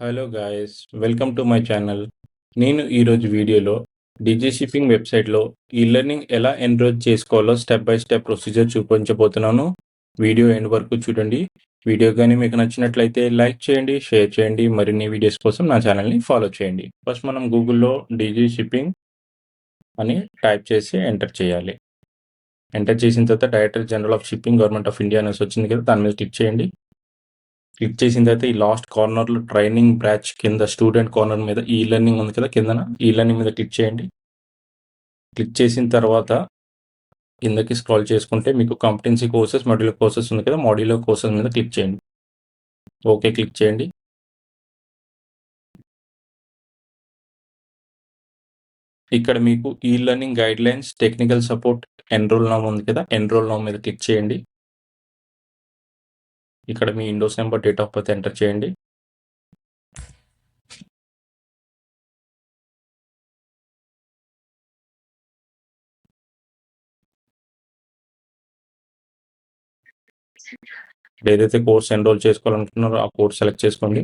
Hello guys, welcome to my channel. నేను ఈరోజు వీడియోలో డిజీ షిప్పింగ్ వెబ్సైట్లో ఈ లెర్నింగ్ ఎలా ఎన్రోల్ చేసుకోవాలో స్టెప్ బై స్టెప్ ప్రొసీజర్ చూపించబోతున్నాను. వీడియో ఎండ్ వరకు చూడండి. వీడియో కానీ మీకు నచ్చినట్లయితే లైక్ చేయండి, షేర్ చేయండి. మరిన్ని వీడియోస్ కోసం నా ఛానల్ని ఫాలో చేయండి. ఫస్ట్ మనం గూగుల్లో డిజీ షిప్పింగ్ అని టైప్ చేసి ఎంటర్ చేయాలి. ఎంటర్ చేసిన తర్వాత director general of shipping government of India అనేసి వచ్చింది కదా, దాని మీద క్లిక్ చేయండి. క్లిక్ చేసిన తర్వాత ఈ లాస్ట్ కార్నర్లో ట్రైనింగ్ బ్యాచ్ కింద స్టూడెంట్ కార్నర్ మీద ఈ లెర్నింగ్ ఉంది కదా, కిందన ఈ లెర్నింగ్ మీద క్లిక్ చేయండి. క్లిక్ చేసిన తర్వాత కిందకి స్క్రాల్ చేసుకుంటే మీకు కాంపిటెన్సీ కోర్సెస్, మాడ్యులర్ కోర్సెస్ ఉంది కదా, మాడ్యులర్ కోర్సెస్ మీద క్లిక్ చేయండి. ఓకే క్లిక్ చేయండి. ఇక్కడ మీకు ఈ learning guidelines, technical support, enrol now ఉంది కదా, ఎన్రోల్ నౌ మీద క్లిక్ చేయండి. ఇక్కడ మీ INDOS number, date of birth enter చేయండి. ఏదైతే కోర్స్ ఎన్రోల్ చేసుకోవాలనుకుంటున్నారో ఆ కోర్స్ సెలెక్ట్ చేసుకోండి.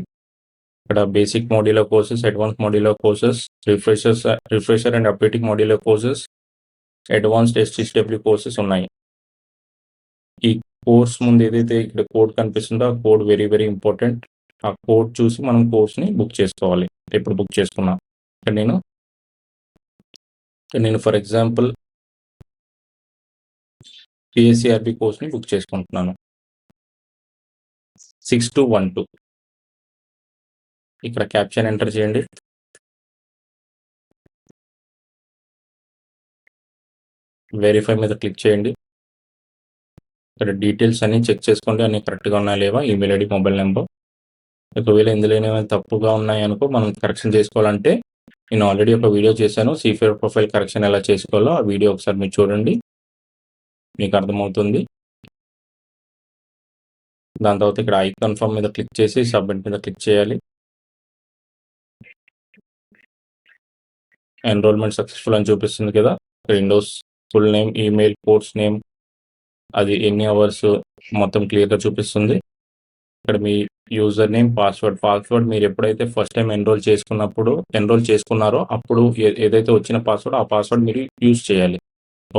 ఇక్కడ basic modular courses, advance modular courses, refresher and updating modular courses, advanced STW courses ఉన్నాయి. ఈ కోర్స్ ముందు ఏదైతే ఇక్కడ కోడ్ కనిపిస్తుందో ఆ కోడ్ వెరీ వెరీ ఇంపార్టెంట్. ఆ కోడ్ చూసి మనం కోర్స్ని బుక్ చేసుకోవాలి. ఎప్పుడు బుక్ చేసుకున్నా ఇక్కడ నేను ఫర్ ఎగ్జాంపుల్ PSCRB కోర్స్ని బుక్ చేసుకుంటున్నాను 6212. ఇక్కడ క్యాప్షన్ ఎంటర్ చేయండి. వెరిఫై మీద క్లిక్ చేయండి. ఇక్కడ డీటెయిల్స్ అన్ని చెక్ చేసుకోండి, అన్ని కరెక్ట్గా ఉన్నాయా లేవా, ఈమెయిల్ ఐడి, మొబైల్ నెంబర్. ఒకవేళ ఇందులో ఏమైనా తప్పుగా ఉన్నాయి అనుకో, మనం కరెక్షన్ చేసుకోవాలంటే నేను ఆల్రెడీ ఒక వీడియో చేశాను, సీఫేర్ ప్రొఫైల్ కరెక్షన్ ఎలా చేసుకోవాలో. ఆ వీడియో ఒకసారి మీరు చూడండి, మీకు అర్థమవుతుంది. దాని తర్వాత ఇక్కడ ఐ కన్ఫర్మ్ మీద క్లిక్ చేసి సబ్మిట్ మీద క్లిక్ చేయాలి. ఎన్రోల్మెంట్ సక్సెస్ఫుల్ అని చూపిస్తుంది కదా. Windows full name, email, course name, అది ఎన్ని అవర్స్ మొత్తం క్లియర్గా చూపిస్తుంది. ఇక్కడ మీ యూజర్ నేమ్, పాస్వర్డ్ మీరు ఎప్పుడైతే ఫస్ట్ టైం ఎన్రోల్ చేసుకున్నారో అప్పుడు ఏదైతే వచ్చిన పాస్వర్డ్, ఆ పాస్వర్డ్ మీరు యూజ్ చేయాలి.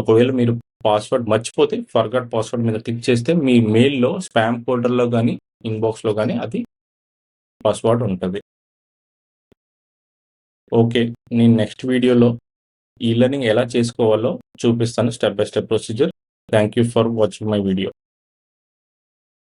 ఒకవేళ మీరు పాస్వర్డ్ మర్చిపోతే ఫర్గాట్ పాస్వర్డ్ మీద క్లిక్ చేస్తే మీ మెయిల్లో, స్పామ్ ఫోల్డర్లో కానీ ఇన్బాక్స్లో కానీ అది పాస్వర్డ్ ఉంటుంది. ఓకే, నేను నెక్స్ట్ వీడియోలో ఈ లెర్నింగ్ ఎలా చేసుకోవాలో చూపిస్తాను, step by step procedure. Thank you for watching my video.